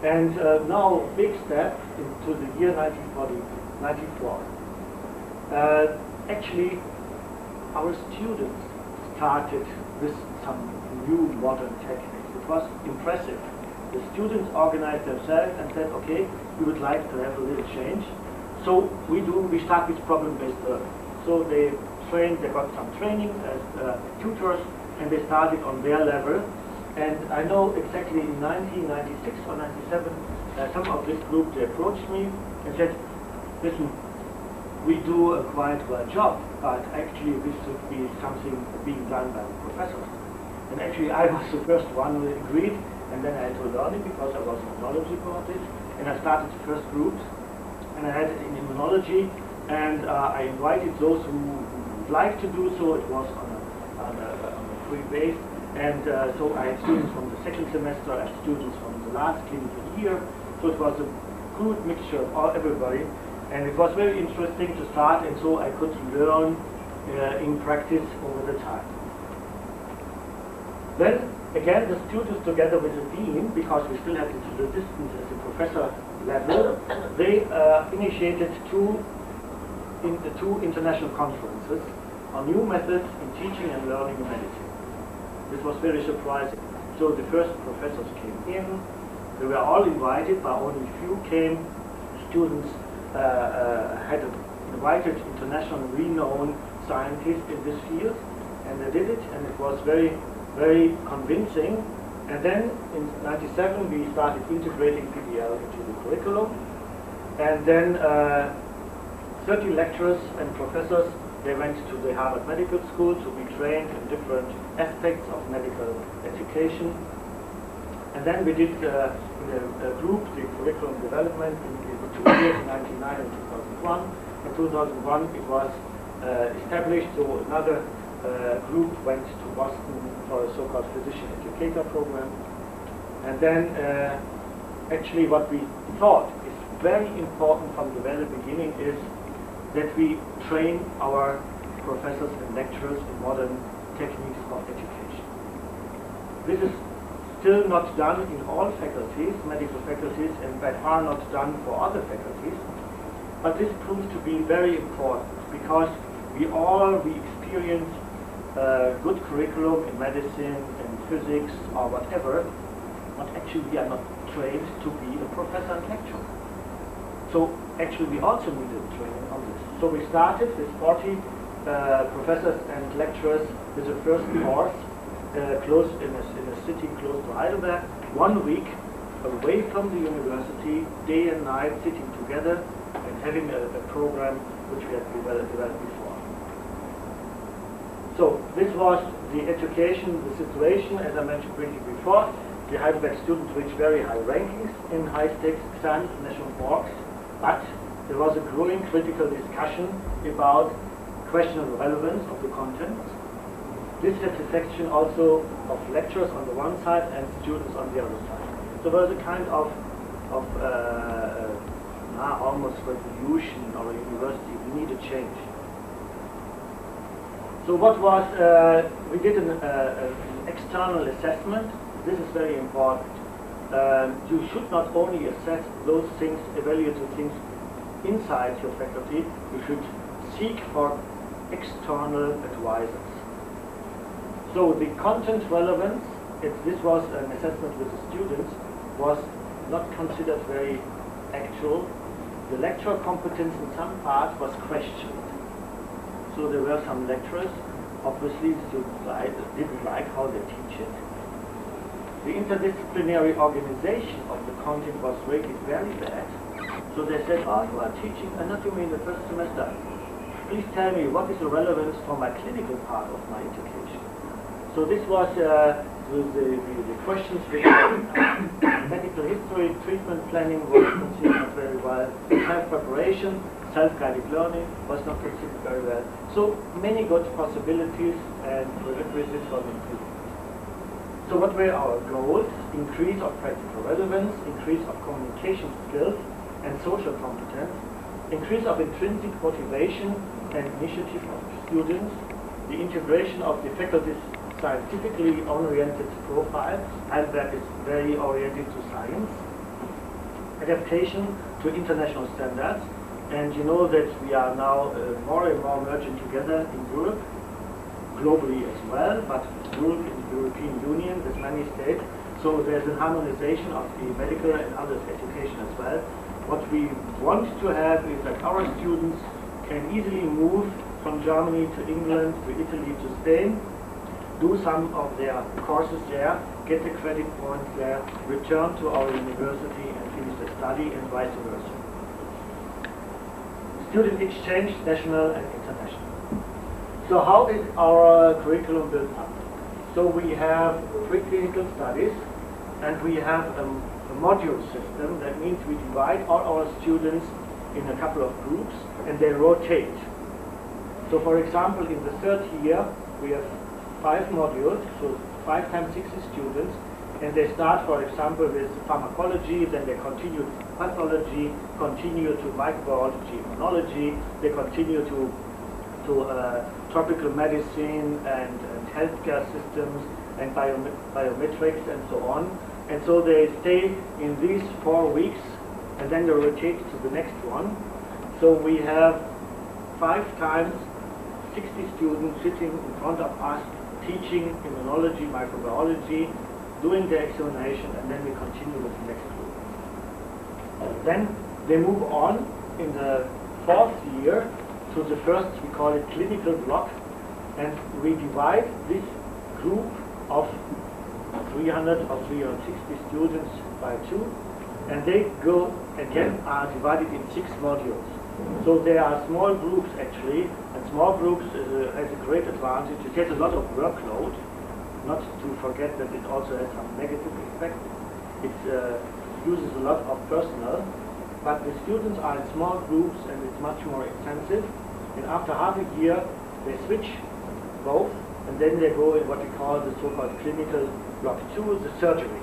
And now, big step into the year 1994. Actually, our students started with some new modern techniques. It was impressive. The students organized themselves and said, okay, we would like to have a little change. So we start with problem-based learning. So they got some training as tutors, and they started on their level. And I know exactly in 1996 or 97, some of this group, they approached me and said, listen, we do a quite well job, but actually this should be something being done by the professors. And actually I was the first one who agreed, and then I had to learn it because I was knowledgeable about it. And I started the first groups, and I had it in immunology, and I invited those who would like to do so. It was on a free base. And so I had students from the second semester, I had students from the last clinical year. So it was a good mixture of everybody. And it was very interesting to start, and so I could learn in practice over the time. Then again, the students together with the dean, because we still had the distance at the professor level, they initiated two international conferences on new methods in teaching and learning in medicine. This was very surprising. So the first professors came in, they were all invited, but only few came. Students had invited international renowned scientists in this field, and they did it, and it was very, very convincing. And then in 97 we started integrating PBL into the curriculum, and then 30 lecturers and professors, they went to the Harvard Medical School to be trained in different aspects of medical education. And then we did in a group the curriculum development in the 2 years, 1999 and 2001. In 2001 it was established, so another group went to Boston for a so-called physician educator program. And then actually what we thought is very important from the very beginning is that we train our professors and lecturers in modern techniques of education. This is still not done in all faculties, medical faculties, and by far not done for other faculties. But this proves to be very important because we experience good curriculum in medicine and physics or whatever, but actually we are not trained to be a professor and lecturer. So actually we also needed training on this. So we started with 40 professors and lecturers with the first course close in a city close to Heidelberg, 1 week away from the university, day and night, sitting together and having a program which we had developed before. So this was the education, the situation, as I mentioned briefly before. The Heidelberg students reached very high rankings in high-stakes exams, national boards, but there was a growing critical discussion about questionable relevance of the content. Dissatisfaction also of lecturers on the one side and students on the other side. So there was a kind of almost revolution of a university. We need a change. So what was, we did an external assessment. This is very important. You should not only assess those things, evaluate the things inside your faculty, you should seek for external advisors. So the content relevance, this was an assessment with the students, was not considered very actual. The lecturer competence in some parts was questioned. So there were some lecturers, obviously students didn't like how they teach it. The interdisciplinary organization of the content was rated very bad. So they said, oh, you are teaching anatomy in the first semester. Please tell me what is the relevance for my clinical part of my education. So this was the questions regarding medical history, treatment planning was considered not very well. Self-preparation, self-guided learning was not considered very well. So many good possibilities and prerequisites for improvement. So what were our goals? Increase of practical relevance, increase of communication skills and social competence, increase of intrinsic motivation and initiative of students, the integration of the faculty's scientifically oriented profile. Heidelberg is very oriented to science. Adaptation to international standards. And you know that we are now more and more merging together in Europe, globally as well, but Europe in the European Union with many states. So there's a harmonization of the medical and other education as well. What we want to have is that our students can easily move from Germany to England, to Italy, to Spain, do some of their courses there, get the credit points there, return to our university and finish the study, and vice versa. Student exchange, national and international. So how is our curriculum built up? So we have preclinical studies, and we have a module system. That means we divide all our students in a couple of groups, and they rotate. So for example, in the third year, we have 5 modules, so 5 times 60 students, and they start, for example, with pharmacology, then they continue to pathology, continue to microbiology, immunology, they continue to tropical medicine and healthcare systems and biometrics and so on. And so they stay in these 4 weeks, and then they rotate to the next one. So we have 5 times 60 students sitting in front of us, teaching immunology, microbiology, doing the examination, and then we continue with the next group. Then they move on in the 4th year to the first, we call it clinical block, and we divide this group of 300 or 360 students by 2, and they go again are divided in 6 modules. So there are small groups actually, and small groups has a great advantage. It gets a lot of workload, not to forget that it also has some negative effect. It uses a lot of personnel, but the students are in small groups and it's much more intensive. And after half a year, they switch both, and then they go in what we call the so-called clinical block 2, the surgery.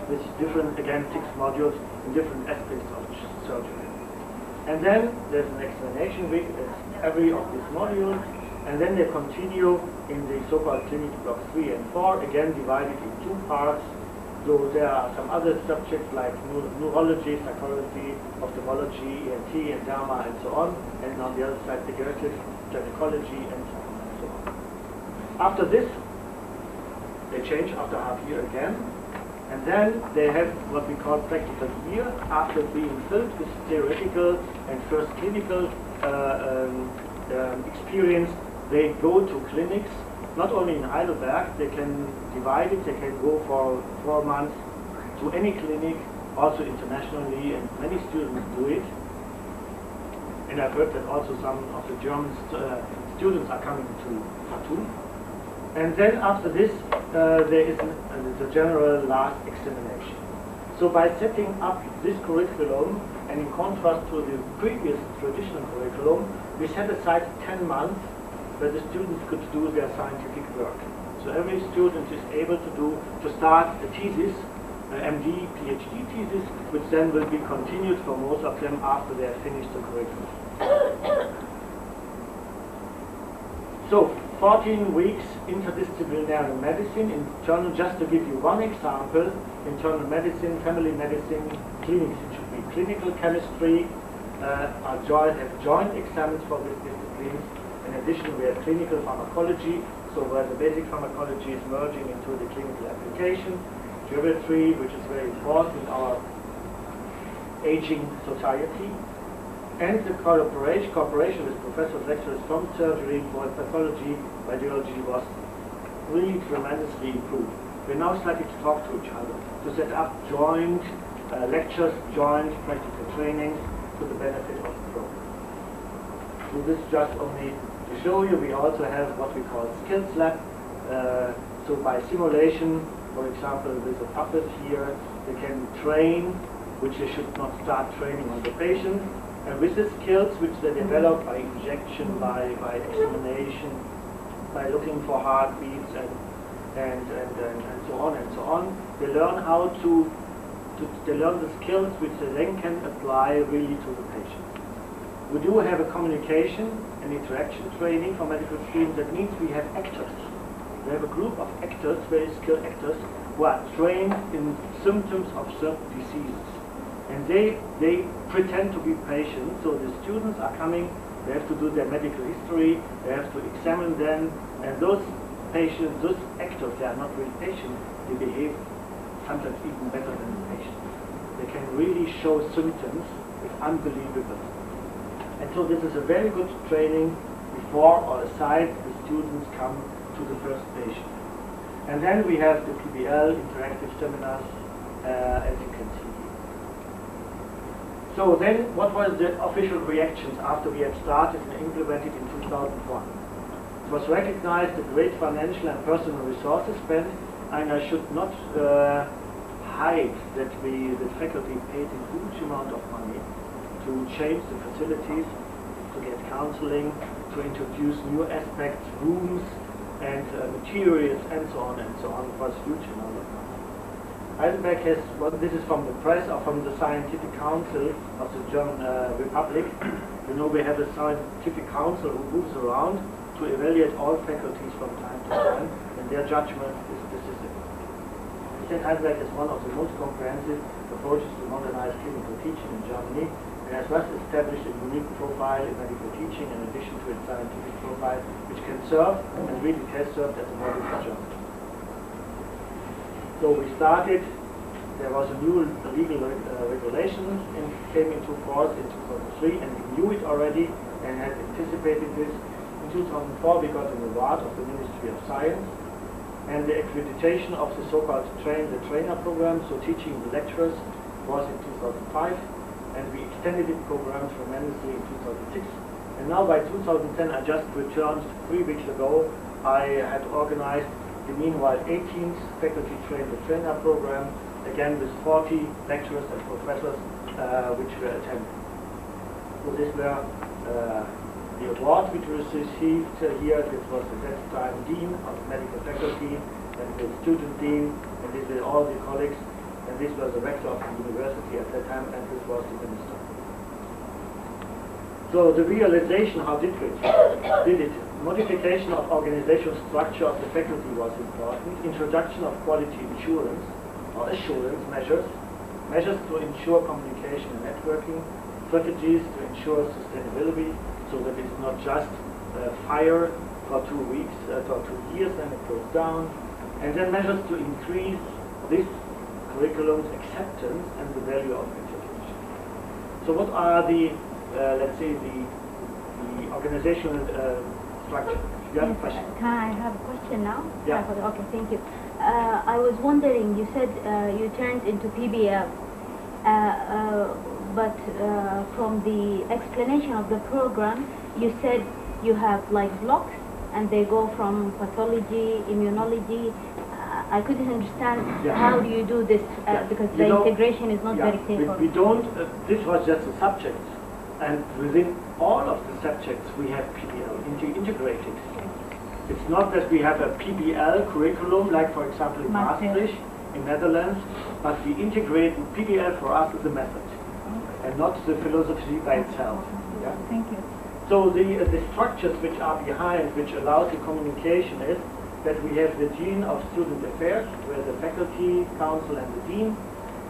With different, again, 6 modules in different aspects of surgery. And then there's an examination week at every of these modules, and then they continue in the so-called clinical block 3 and 4, again divided in 2 parts. So there are some other subjects like neurology, psychology, ophthalmology, ENT, and derma, and so on. And on the other side, pediatrics, gynecology, and so on. After this, they change after half year again. And then they have what we call practical year. After being filled with theoretical and first clinical experience, they go to clinics. Not only in Heidelberg, they can divide it, they can go for 4 months to any clinic, also internationally, and many students do it. And I've heard that also some of the German students are coming to Khartoum. And then after this, there is the general last examination. So by setting up this curriculum, and in contrast to the previous traditional curriculum, we set aside 10 months where the students could do their scientific work. So every student is able to start a thesis, an MD, PhD thesis, which then will be continued for most of them after they have finished the curriculum. So 14 weeks interdisciplinary medicine, internal, just to give you one example, internal medicine, family medicine, clinics, it should be clinical chemistry, have joint exams for these disciplines. In addition, we have clinical pharmacology, so where the basic pharmacology is merging into the clinical application, geometry, which is very important in our aging society, and the cooperation with professors, lecturers from surgery, for pathology, radiology was really tremendously improved. We're now starting to talk to each other, to set up joint lectures, joint practical trainings to the benefit of the program. So this just only to show you, we also have what we call skills lab. So by simulation, for example, with a puppet here, they can train, which they should not start training on the patient. And with the skills which they develop by injection, by examination, by looking for heartbeats and so on, they learn how they learn the skills which they then can apply really to the patient. We do have a communication and interaction training for medical students. That means we have actors We have a group of actors, very skilled actors, who are trained in symptoms of certain diseases. And they pretend to be patients, so the students are coming, they have to do their medical history, they have to examine them, and those patients, those actors, they are not really patients, they behave sometimes even better than the patients. They can really show symptoms, it's unbelievable. And so this is a very good training before or aside the students come to the first patient. And then we have the PBL interactive seminars, as you can see here. So then, what was the official reactions after we had started and implemented in 2001? It was recognized the great financial and personal resources spent, and I should not hide that the faculty paid a huge amount of money to change the facilities, to get counseling, to introduce new aspects, rooms, and materials, and so on, it was huge amount of money. Heidelberg has, well, this is from the press or from the Scientific Council of the German Republic. You know, we have a scientific council who moves around to evaluate all faculties from time to time, and their judgment is decisive. Heidelberg is one of the most comprehensive approaches to modernize clinical teaching in Germany, and has thus established a unique profile in medical teaching in addition to its scientific profile, which can serve and really has served as a model for Germany. So we started, there was a new legal regulation came into force in 2003, and we knew it already and had anticipated this. In 2004 we got an award of the Ministry of Science, and the accreditation of the so-called train-the-trainer program, so teaching the lecturers, was in 2005, and we extended the program tremendously in 2006. And now by 2010, I just returned 3 weeks ago, I had organized the meanwhile 18th faculty train-the-trainer program, again with 40 lecturers and professors which were attending. So this were the award which was received here. This was at that time Dean of Medical Faculty, and the student dean, and these were all the colleagues, and this was the rector of the university at that time, and this was the minister. So the realization, how did it? Modification of organizational structure of the faculty was important. Introduction of quality assurance measures to ensure communication and networking, strategies to ensure sustainability, so that it's not just fire for 2 weeks, for 2 years, and it goes down, and then measures to increase this curriculum's acceptance and the value of education. So what are the, let's say, the organizational structure? You have a question? Can I have a question now? Yeah. Okay, thank you. I was wondering, you said you turned into PBL, but from the explanation of the program, you said you have like blocks, and they go from pathology, immunology. I couldn't understand how do you do this because the integration is not very clear. We don't, this was just a subject, and within all of the subjects we have PBL integrated. It's not that we have a PBL curriculum, like for example in Maastricht, in Netherlands, but we integrate PBL for us is a method, and not the philosophy by itself. Yeah. Thank you. So the structures which are behind, which allows the communication, is that we have the Dean of Student Affairs, where the Faculty Council and the Dean,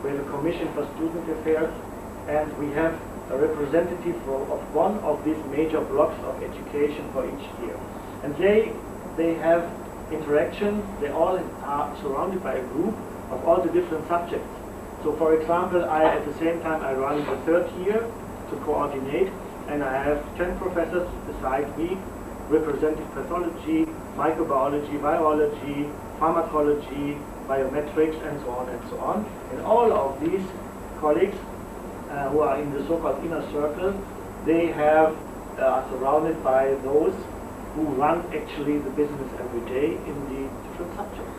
we have a Commission for Student Affairs, and we have a representative of one of these major blocks of education for each year. And they have interaction, they all are surrounded by a group of all the different subjects. So for example, at the same time I run the 3rd year to coordinate, and I have 10 professors beside me representing pathology, microbiology, virology, pharmacology, biometrics, and so on and so on. And all of these colleagues who are in the so-called inner circle, they are surrounded by those who run actually the business every day in the different subjects.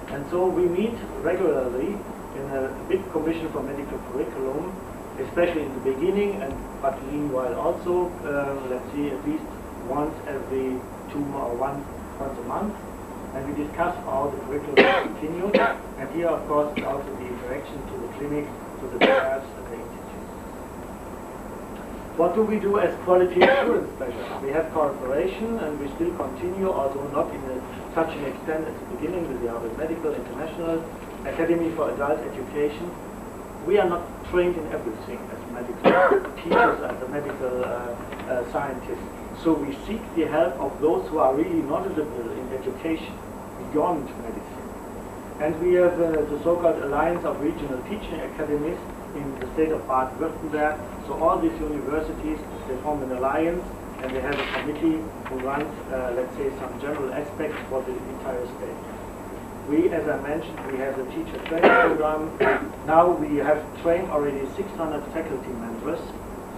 And so we meet regularly in a big commission for medical curriculum, especially in the beginning, but meanwhile also, let's see, at least once every once a month, and we discuss how the curriculum will continue. And here, of course, is also the interaction to the clinics, to the labs, and the institutes. What do we do as quality assurance measures? We have cooperation, and we still continue, although not in such an extent at the beginning, with the Harvard Medical International Academy for Adult Education. We are not trained in everything as medical teachers and the medical scientists. So we seek the help of those who are really knowledgeable in education beyond medicine. And we have the so-called Alliance of Regional Teaching Academies in the state of Baden-Württemberg. So all these universities, they form an alliance, and they have a committee who runs, let's say, some general aspects for the entire state. We, as I mentioned, we have a teacher training program. Now we have trained already 600 faculty members.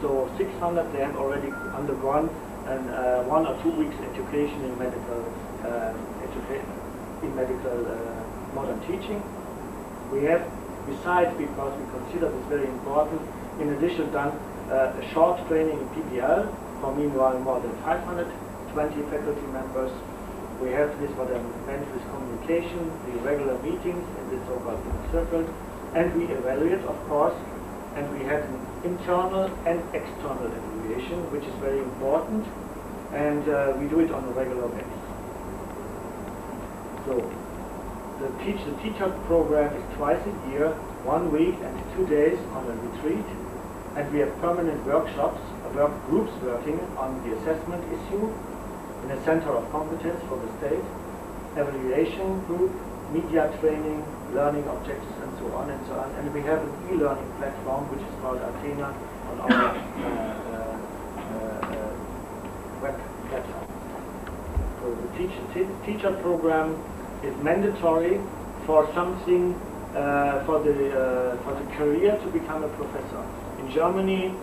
So 600, they have already undergone an 1 or 2 weeks education in medical modern teaching. We have, besides, because we consider this very important, in addition done a short training in PBL for meanwhile more than 520 faculty members. We have this, what I meant with communication, the regular meetings in the so-called inner circle, and we evaluate, of course, and we have an internal and external evaluation, which is very important, and we do it on a regular basis. So, the teacher program is twice a year, 1 week and 2 days on a retreat, and we have permanent workshops, groups working on the assessment issue in a center of competence for the state, evaluation group, media training, learning objectives, and so on and so on. And we have an e-learning platform which is called Athena on our web platform. So the teacher program is mandatory for something for the career to become a professor. In Germany,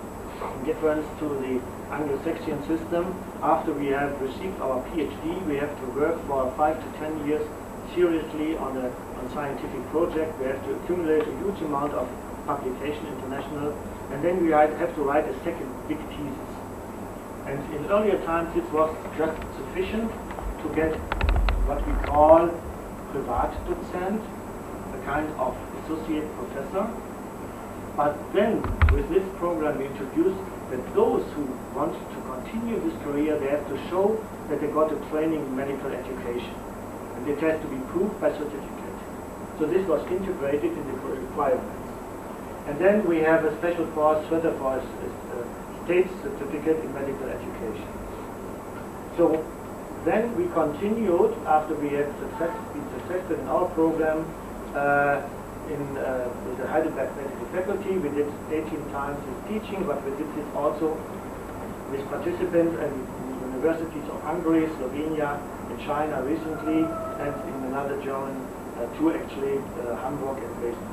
in difference to the Anglo-Saxon system, after we have received our PhD, we have to work for 5 to 10 years seriously on a scientific project. We have to accumulate a huge amount of publication international, and then we have to write a second big thesis. And in earlier times, this was just sufficient to get what we call Privatdozent, a kind of associate professor. But then, with this program, we introduced that those who want to continue this career, they have to show that they got a training in medical education. And it has to be proved by certificate. So this was integrated in the requirements. And then we have a special course further for a state certificate in medical education. So then we continued, after we had been successful in our program, with the Heidelberg Medical Faculty. We did 18 times this teaching, but we did this also with participants and universities of Hungary, Slovenia, and China recently, and in another German two actually, Hamburg and Dresden.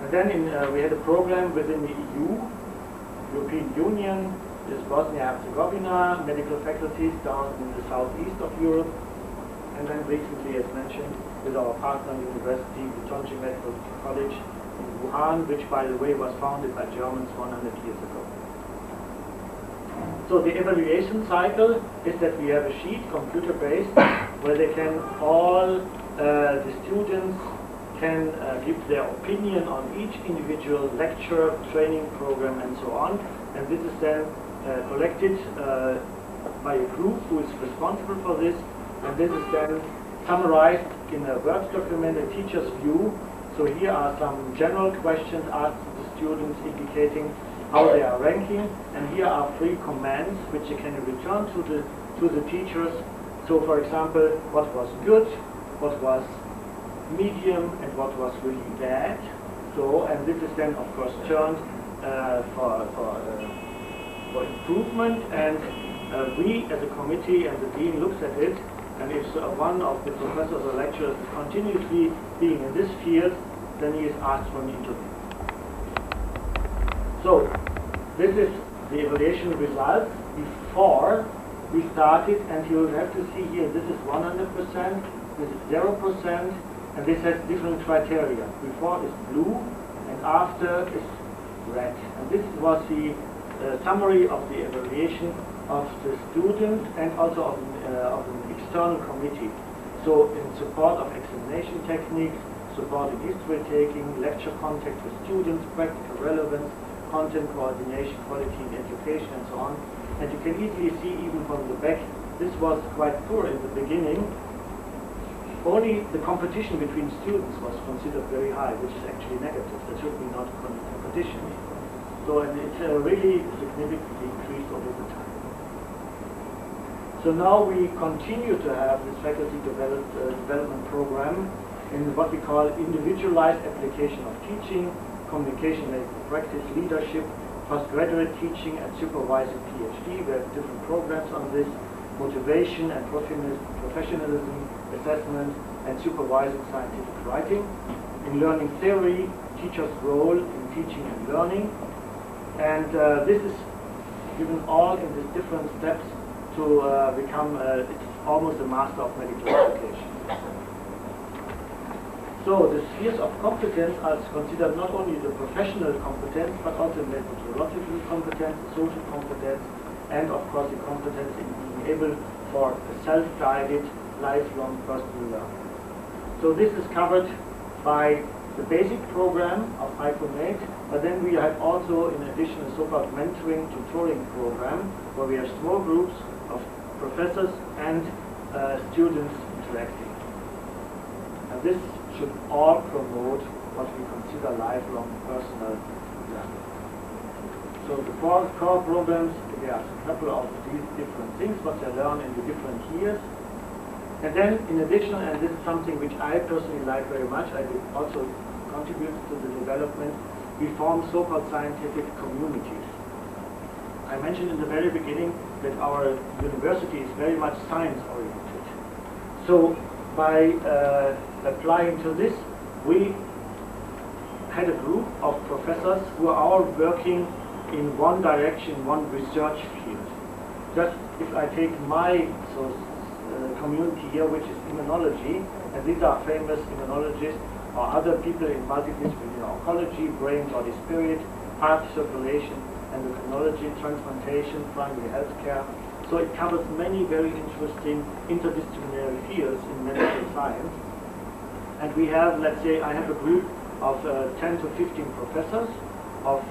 And then we had a program within the EU, European Union, with Bosnia-Herzegovina, medical faculties down in the southeast of Europe, and then recently, as mentioned, with our partner university, the Tonji Medical College in Wuhan, which, by the way, was founded by Germans 100 years ago. So the evaluation cycle is that we have a sheet, computer-based, where they can the students can give their opinion on each individual lecture, training program, and so on. And this is then collected by a group who is responsible for this, and this is then summarized in a Word document, a teacher's view. So here are some general questions asked to the students indicating how they are ranking, and here are 3 commands which you can return to the teachers. So for example, what was good, what was medium, and what was really bad. So, and this is then of course turned for improvement, and we as a committee and the dean looks at it, and if one of the professors or lecturers is continuously being in this field, then he is asked for an interview. So, this is the evaluation results before we started, and you will have to see here, this is 100%, this is 0%, and this has different criteria. Before is blue, and after is red. And this was the summary of the evaluation of the student and also of an external committee. So in support of examination techniques, support in history taking, lecture contact with students, practical relevance, content coordination, quality in education, and so on. And you can easily see even from the back, this was quite poor in the beginning. Only the competition between students was considered very high, which is actually negative. There should be not competition. So and it's really significantly increased over the time. So now we continue to have this faculty development program in what we call individualized application of teaching, communication, medical practice, leadership, postgraduate teaching, and supervising PhD. We have different programs on this: motivation and professionalism, assessment, and supervising scientific writing. In learning theory, teachers' role in teaching and learning. And this is given all in these different steps to become it's almost a master of medical education. So the spheres of competence are considered not only the professional competence, but also methodological competence, social competence, and of course the competence in being able for a self-guided, lifelong personal learning. So this is covered by the basic program of ICOMATE, but then we have also in addition a so-called mentoring tutoring program where we have small groups of professors and students interacting. And this should all promote what we consider lifelong personal learning. So the core programs, there are a couple of these different things, what they learn in the different years. And then in addition, and this is something which I personally like very much, I did also contribute to the development, we form so-called scientific communities. I mentioned in the very beginning that our university is very much science-oriented. So by applying to this, we had a group of professors who are all working in one direction, one research field. Just if I take my community here, which is immunology, and these are famous immunologists, or other people in multidisciplinary oncology, brain, body, spirit, heart, circulation, endocrinology, transplantation, primary health care. So it covers many very interesting interdisciplinary fields in medical science. And we have, let's say, I have a group of 10 to 15 professors of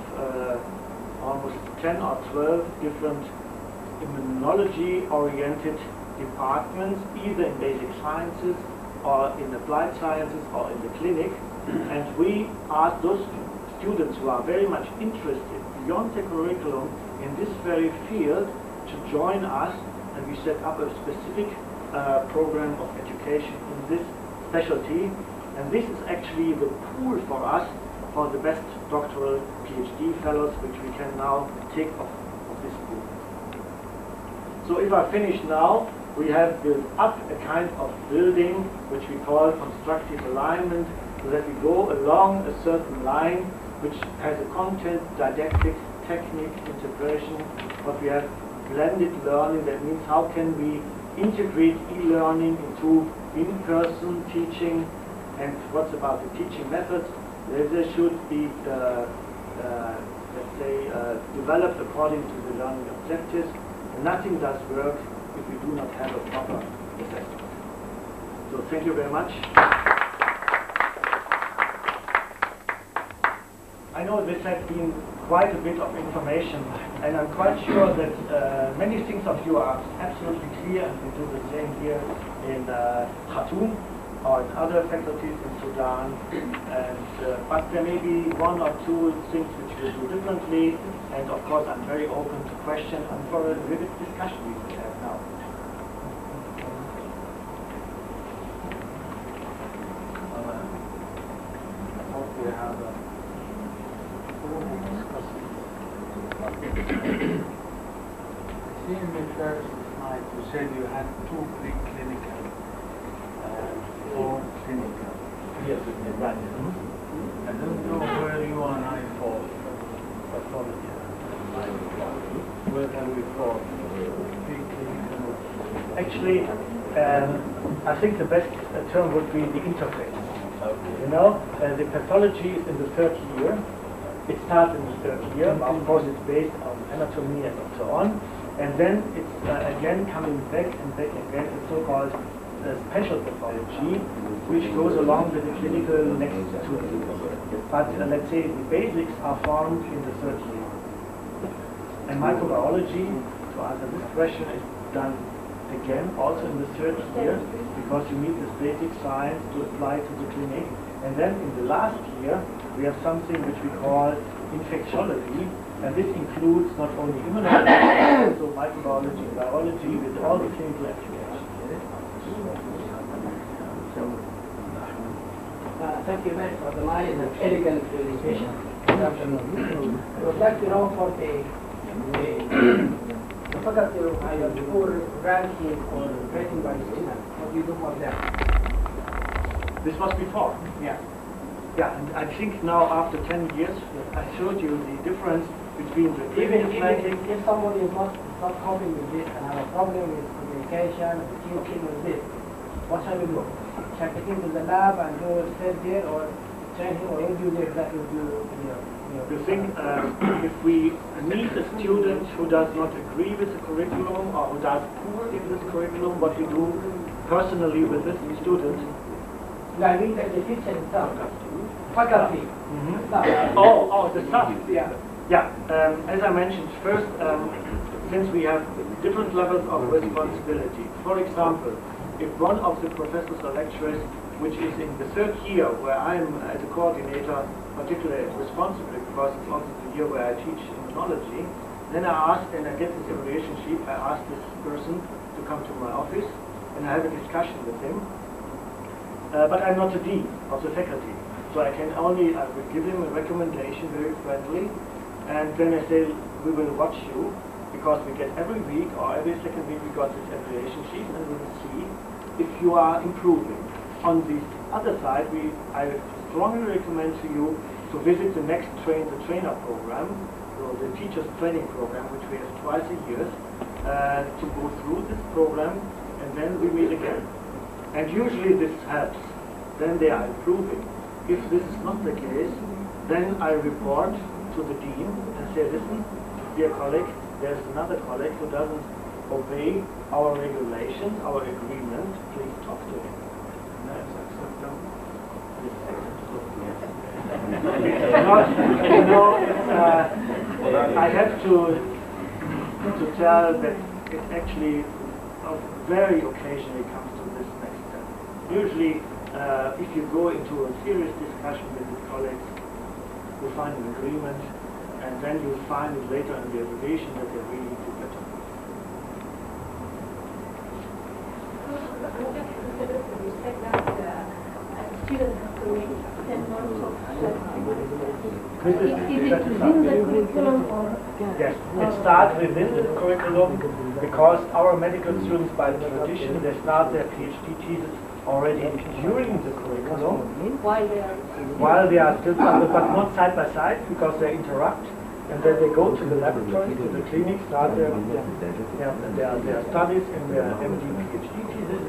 almost 10 or 12 different immunology-oriented departments, either in basic sciences or in applied sciences or in the clinic. And we ask those students who are very much interested beyond the curriculum in this very field to join us, and we set up a specific program of education in this specialty. And this is actually the pool for us for the best doctoral PhD fellows, which we can now take off of this pool. So if I finish now, we have built up a kind of building which we call constructive alignment, so that we go along a certain line which has a content, didactic, technique, integration. What we have blended learning, that means how can we integrate e-learning into in-person teaching, and what's about the teaching methods. They should be, let's say, developed according to the learning objectives. And nothing does work if we do not have a proper assessment. So thank you very much. I know this has been quite a bit of information, and I'm quite sure that many things of you are absolutely clear, and we do the same here in Khartoum or in other faculties in Sudan. And but there may be one or two things which we do differently, and of course I'm very open to question and for a vivid discussion we will have now. I hope we have I see in the first slide you said you had 2 preclinical, 4 clinical. Yes, right. I don't know where you and I fall. Pathology. Where can we fall? Preclinical. Actually, I think the best term would be the interface. You know, the pathology is in the 3rd year. It starts in the 3rd year. Of course, it's based on anatomy and so on. And then it's again coming back and back again. It's so-called special pathology, which goes along with the clinical next to it. But let's say the basics are formed in the third year. And microbiology, to answer this question, is done again also in the third year, because you need this basic science to apply to the clinic. And then in the last year, we have something which we call infectiology, and this includes not only immunology, but also microbiology, biology, with all the clinical applications. Thank you very much for the nice and elegant presentation. Good afternoon. I would like to know for the faculty of either before ranking or rating by student, what do you do for them? This was before. Yeah. Yeah, and I think now after 10 years, I showed you the difference between the Even previous ranking. if somebody is not coping with this and have a problem with communication, with teaching, with this, what shall we do? Shall I take him to the lab and do a step there, or train him, or what do you do exactly You think if we meet a student who does not agree with the curriculum or who does poor in this curriculum, what we do personally with this student? No, I mean the teacher himself. Faculty. Staff. Oh, the staff. Yeah. Yeah, as I mentioned first, since we have different levels of responsibility. For example, if one of the professors or lecturers, which is in the third year, where I am as a coordinator particularly responsible, because it's also the year where I teach immunology, then I ask, and I get this evaluation sheet, I ask this person to come to my office, and I have a discussion with him. But I'm not the dean of the faculty, so I will give him a recommendation, very friendly, and then I say, we will watch you, because we get every week or every second week we got this evaluation sheet, and we will see if you are improving. On the other side, I strongly recommend to you to visit the next train-the-trainer program, so the teacher's training program, which we have twice a year, to go through this program, and then we meet again. And usually this helps. Then they are improving. If this is not the case, then I report to the dean and say, listen, dear colleague, there's another colleague who doesn't obey our regulations, our agreement, please talk to him. I have to tell that it actually very occasionally comes to this next step. Usually, if you go into a serious discussion with the colleagues, you find an agreement, and then you find it later in the evaluation that they really do better. You said that students have to make 10 months of Is it within the curriculum or? Yes, it starts within the curriculum, because our medical students, by tradition, they start their PhD thesis already during the curriculum, While they are still under, but not side by side, because they interrupt, and then they go to the laboratory, to the clinic, start their studies in their MD PhD thesis,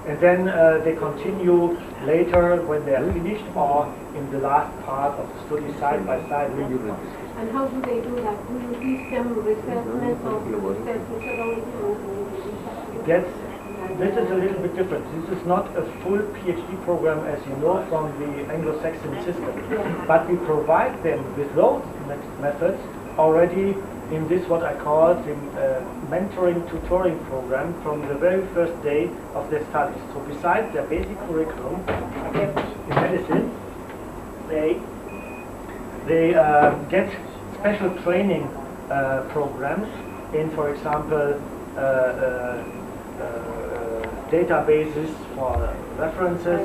and then they continue later when they are finished, or in the last part of the study side by side. And how do they do that? Do you teach them research methods, research methodology? This is a little bit different. This is not a full PhD program, as you know, from the Anglo-Saxon system. But we provide them with those methods already in this, what I call the mentoring tutoring program, from the very first day of their studies. So besides their basic curriculum in medicine, they get special training programs in, for example, databases for references,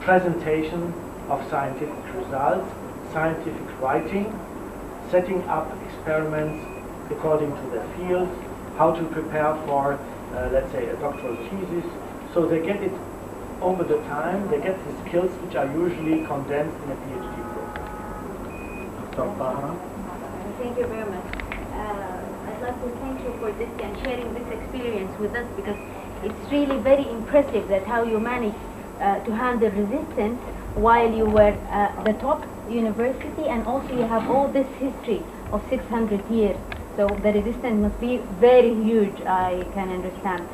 presentation of scientific results, scientific writing, setting up experiments according to their fields, how to prepare for, let's say, a doctoral thesis. So they get it over the time, they get the skills which are usually condensed in a PhD program. Thank you very much. I'd like to thank you for this and sharing this experience with us, because it's really very impressive that how you managed to handle resistance while you were the top university, and also you have all this history of 600 years. So the resistance must be very huge, I can understand.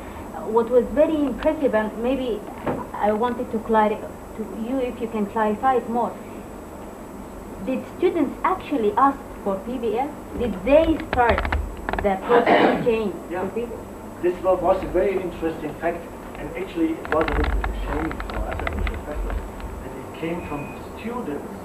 What was very impressive, and maybe I wanted to clarify to you if you can clarify it more, did students actually ask for PBL? Did they start the process of change Yeah. to PBL? This was a very interesting fact, and actually it was a little bit a shame for us as professors that it came from students